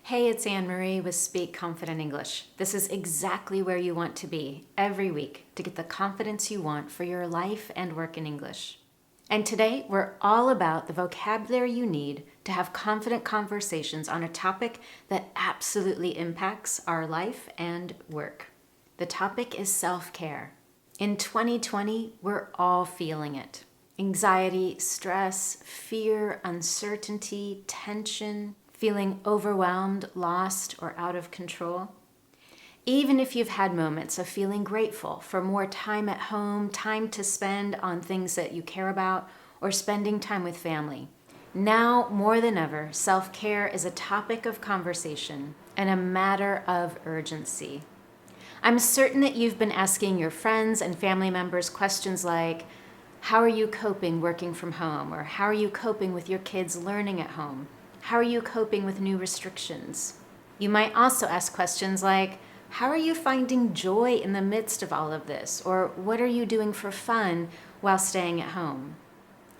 Hey, it's Anne-Marie with Speak Confident English. This is exactly where you want to be every week to get the confidence you want for your life and work in English. And today, we're all about the vocabulary you need to have confident conversations on a topic that absolutely impacts our life and work. The topic is self-care. In 2020, we're all feeling it. Anxiety, stress, fear, uncertainty, tension, feeling overwhelmed, lost, or out of control. Even if you've had moments of feeling grateful for more time at home, time to spend on things that you care about, or spending time with family, now more than ever, self-care is a topic of conversation and a matter of urgency. I'm certain that you've been asking your friends and family members questions like, how are you coping working from home? Or how are you coping with your kids learning at home? How are you coping with new restrictions? You might also ask questions like, how are you finding joy in the midst of all of this? Or what are you doing for fun while staying at home?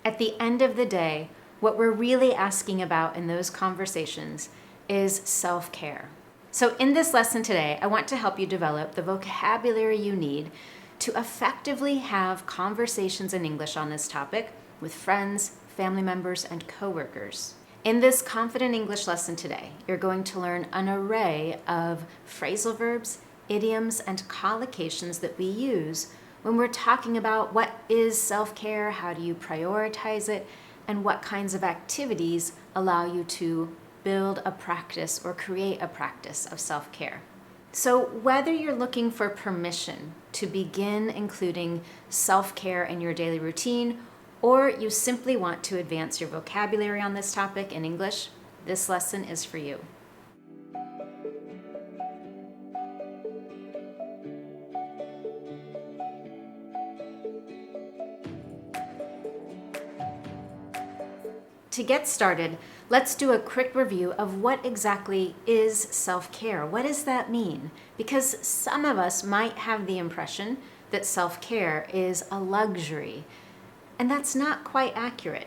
At the end of the day, what we're really asking about in those conversations is self-care. So in this lesson today, I want to help you develop the vocabulary you need to effectively have conversations in English on this topic with friends, family members, and coworkers. In this Confident English lesson today, you're going to learn an array of phrasal verbs, idioms, and collocations that we use when we're talking about what is self-care, how do you prioritize it, and what kinds of activities allow you to build a practice or create a practice of self-care. So whether you're looking for permission to begin including self-care in your daily routine, or you simply want to advance your vocabulary on this topic in English, this lesson is for you. To get started, let's do a quick review of what exactly is self-care. What does that mean? Because some of us might have the impression that self-care is a luxury, and that's not quite accurate.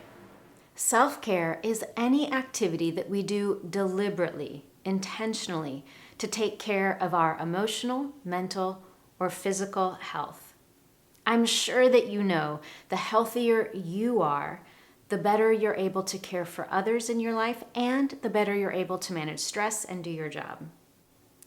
Self-care is any activity that we do deliberately, intentionally, to take care of our emotional, mental, or physical health. I'm sure that you know the healthier you are, the better you're able to care for others in your life, and the better you're able to manage stress and do your job.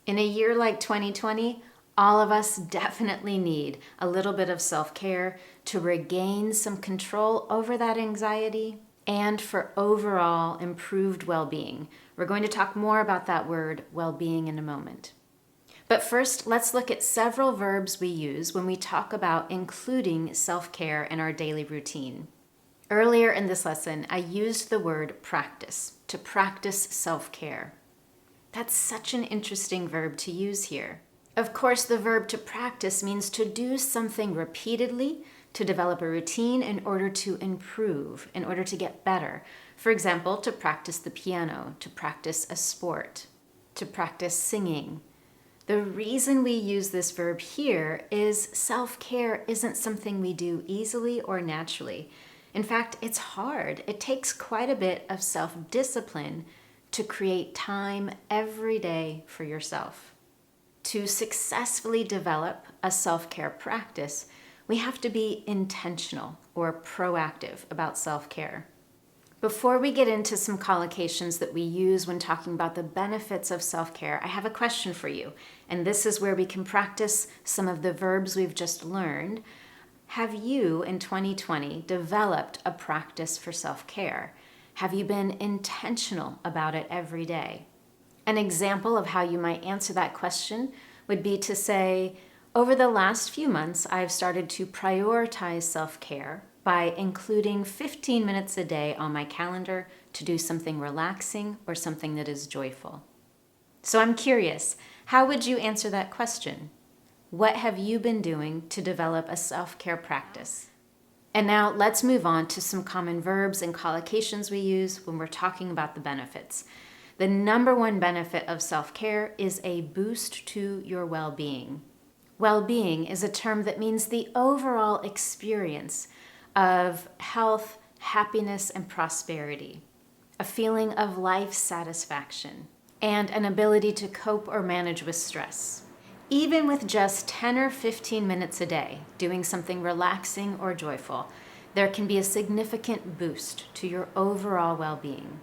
In a year like 2020, all of us definitely need a little bit of self-care to regain some control over that anxiety and for overall improved well-being. We're going to talk more about that word, well-being, in a moment. But first, let's look at several verbs we use when we talk about including self-care in our daily routine. Earlier in this lesson, I used the word practice, to practice self-care. That's such an interesting verb to use here. Of course, the verb to practice means to do something repeatedly, to develop a routine in order to improve, in order to get better. For example, to practice the piano, to practice a sport, to practice singing. The reason we use this verb here is self-care isn't something we do easily or naturally. In fact, it's hard. It takes quite a bit of self-discipline to create time every day for yourself. To successfully develop a self-care practice, we have to be intentional or proactive about self-care. Before we get into some collocations that we use when talking about the benefits of self-care, I have a question for you, and this is where we can practice some of the verbs we've just learned. Have you, in 2020, developed a practice for self-care? Have you been intentional about it every day? An example of how you might answer that question would be to say, over the last few months, I've started to prioritize self-care by including 15 minutes a day on my calendar to do something relaxing or something that is joyful. So I'm curious, how would you answer that question? What have you been doing to develop a self-care practice? And now let's move on to some common verbs and collocations we use when we're talking about the benefits. The number one benefit of self-care is a boost to your well-being. Well-being is a term that means the overall experience of health, happiness, and prosperity, a feeling of life satisfaction. and an ability to cope or manage with stress. Even with just 10 or 15 minutes a day doing something relaxing or joyful, there can be a significant boost to your overall well-being.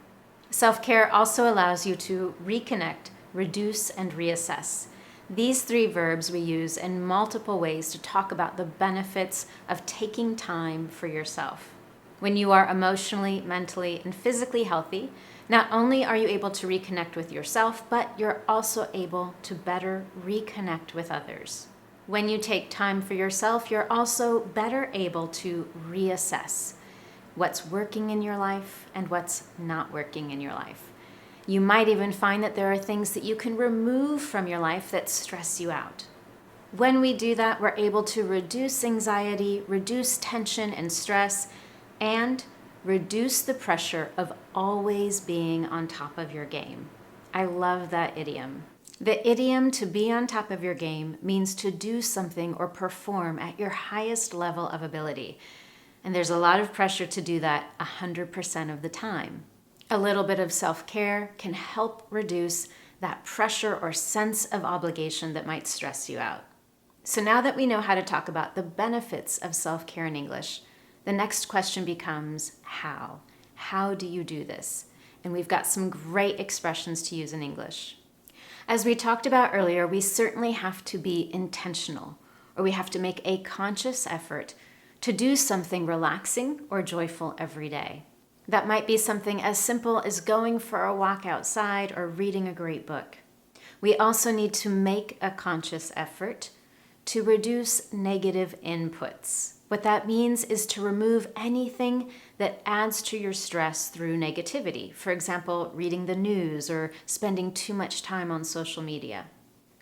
Self-care also allows you to reconnect, reduce, and reassess. These 3 verbs we use in multiple ways to talk about the benefits of taking time for yourself. When you are emotionally, mentally, and physically healthy, not only are you able to reconnect with yourself, but you're also able to better reconnect with others. When you take time for yourself, you're also better able to reassess what's working in your life and what's not working in your life. You might even find that there are things that you can remove from your life that stress you out. When we do that, we're able to reduce anxiety, reduce tension and stress, and reduce the pressure of always being on top of your game. I love that idiom. The idiom to be on top of your game means to do something or perform at your highest level of ability. And there's a lot of pressure to do that 100% of the time. A little bit of self-care can help reduce that pressure or sense of obligation that might stress you out. So now that we know how to talk about the benefits of self-care in English, the next question becomes how? How do you do this? And we've got some great expressions to use in English. As we talked about earlier, we certainly have to be intentional, or we have to make a conscious effort to do something relaxing or joyful every day. That might be something as simple as going for a walk outside or reading a great book. We also need to make a conscious effort to reduce negative inputs. What that means is to remove anything that adds to your stress through negativity. For example, reading the news or spending too much time on social media.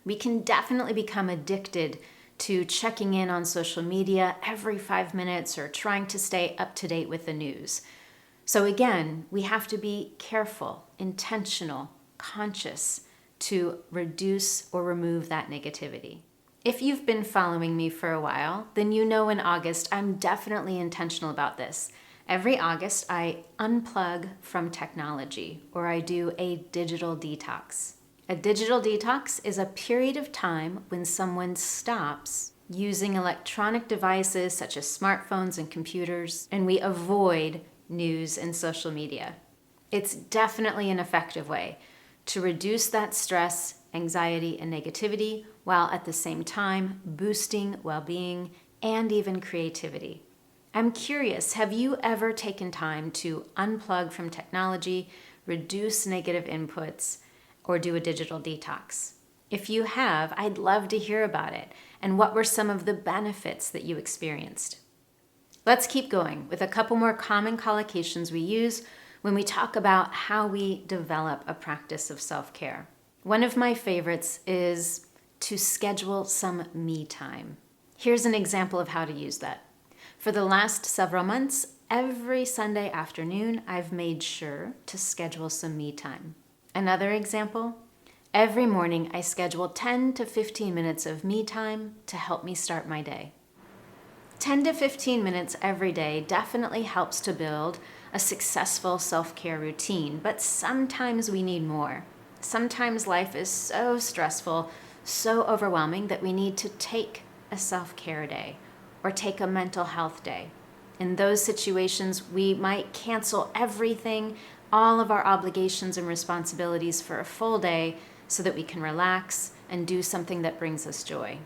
We can definitely become addicted to checking in on social media every 5 minutes or trying to stay up to date with the news. So again, we have to be careful, intentional, conscious to reduce or remove that negativity. If you've been following me for a while, then you know in August I'm definitely intentional about this. Every August I unplug from technology, or I do a digital detox. A digital detox is a period of time when someone stops using electronic devices such as smartphones and computers, and we avoid news and social media. It's definitely an effective way to reduce that stress, anxiety, and negativity, while at the same time boosting well-being and even creativity. I'm curious, have you ever taken time to unplug from technology, reduce negative inputs, or do a digital detox? If you have, I'd love to hear about it, and what were some of the benefits that you experienced? Let's keep going with a couple more common collocations we use when we talk about how we develop a practice of self-care. One of my favorites is to schedule some me time. Here's an example of how to use that. For the last several months, every Sunday afternoon, I've made sure to schedule some me time. Another example, every morning I schedule 10 to 15 minutes of me time to help me start my day. 10 to 15 minutes every day definitely helps to build a successful self-care routine, but sometimes we need more. Sometimes life is so stressful, so overwhelming that we need to take a self-care day or take a mental health day. In those situations, we might cancel everything, all of our obligations and responsibilities for a full day so that we can relax and do something that brings us joy.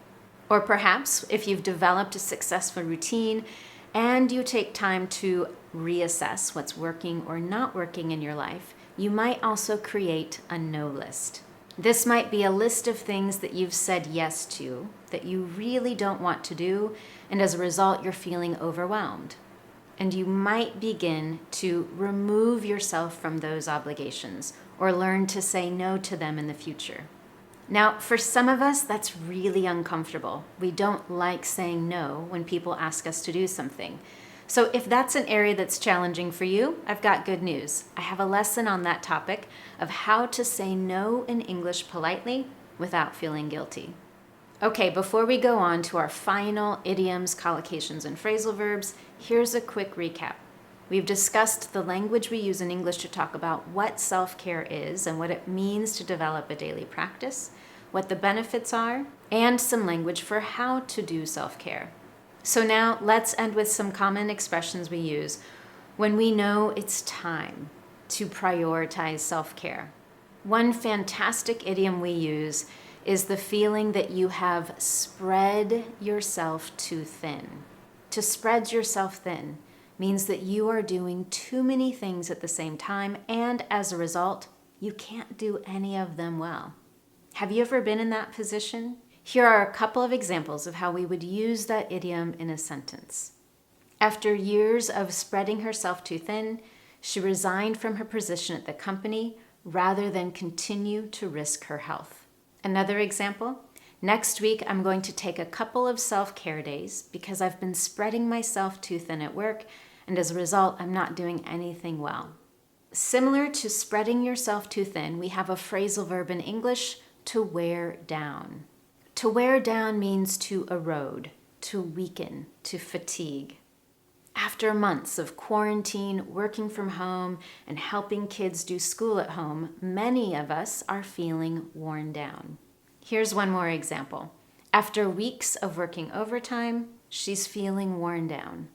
Or perhaps if you've developed a successful routine and you take time to reassess what's working or not working in your life, you might also create a no list. This might be a list of things that you've said yes to, that you really don't want to do, and as a result, you're feeling overwhelmed. And you might begin to remove yourself from those obligations or learn to say no to them in the future. Now, for some of us, that's really uncomfortable. We don't like saying no when people ask us to do something. So if that's an area that's challenging for you, I've got good news. I have a lesson on that topic of how to say no in English politely without feeling guilty. Okay, before we go on to our final idioms, collocations, and phrasal verbs, here's a quick recap. We've discussed the language we use in English to talk about what self-care is and what it means to develop a daily practice, what the benefits are, and some language for how to do self-care. So now let's end with some common expressions we use when we know it's time to prioritize self-care. One fantastic idiom we use is the feeling that you have spread yourself too thin. To spread yourself thin means that you are doing too many things at the same time, and as a result, you can't do any of them well. Have you ever been in that position? Here are a couple of examples of how we would use that idiom in a sentence. After years of spreading herself too thin, she resigned from her position at the company rather than continue to risk her health. Another example, next week I'm going to take a couple of self-care days because I've been spreading myself too thin at work, and as a result, I'm not doing anything well. Similar to spreading yourself too thin, we have a phrasal verb in English, to wear down. To wear down means to erode, to weaken, to fatigue. After months of quarantine, working from home, and helping kids do school at home, many of us are feeling worn down. Here's one more example. After weeks of working overtime, she's feeling worn down.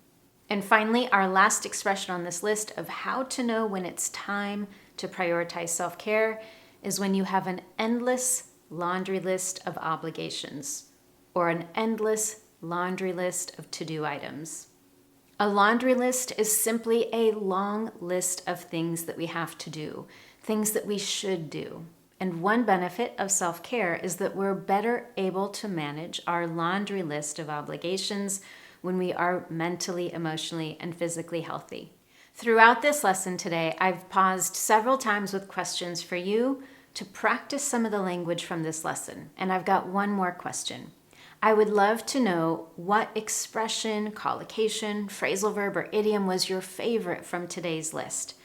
And finally, our last expression on this list of how to know when it's time to prioritize self-care is when you have an endless laundry list of obligations or an endless laundry list of to-do items. A laundry list is simply a long list of things that we have to do, things that we should do. And one benefit of self-care is that we're better able to manage our laundry list of obligations when we are mentally, emotionally, and physically healthy. Throughout this lesson today, I've paused several times with questions for you to practice some of the language from this lesson. And I've got one more question. I would love to know what expression, collocation, phrasal verb, or idiom was your favorite from today's list.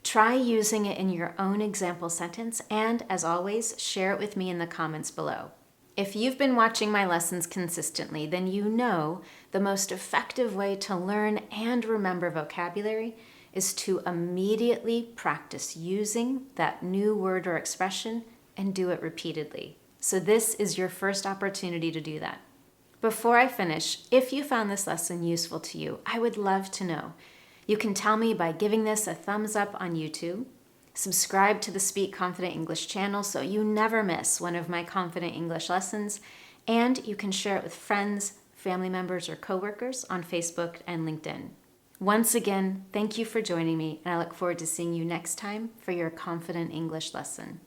Try using it in your own example sentence, and as always, share it with me in the comments below. If you've been watching my lessons consistently, then you know the most effective way to learn and remember vocabulary is to immediately practice using that new word or expression and do it repeatedly. So this is your first opportunity to do that. Before I finish, if you found this lesson useful to you, I would love to know. You can tell me by giving this a thumbs up on YouTube, subscribe to the Speak Confident English channel so you never miss one of my Confident English lessons, and you can share it with friends, family members, or coworkers on Facebook and LinkedIn. Once again, thank you for joining me, and I look forward to seeing you next time for your Confident English lesson.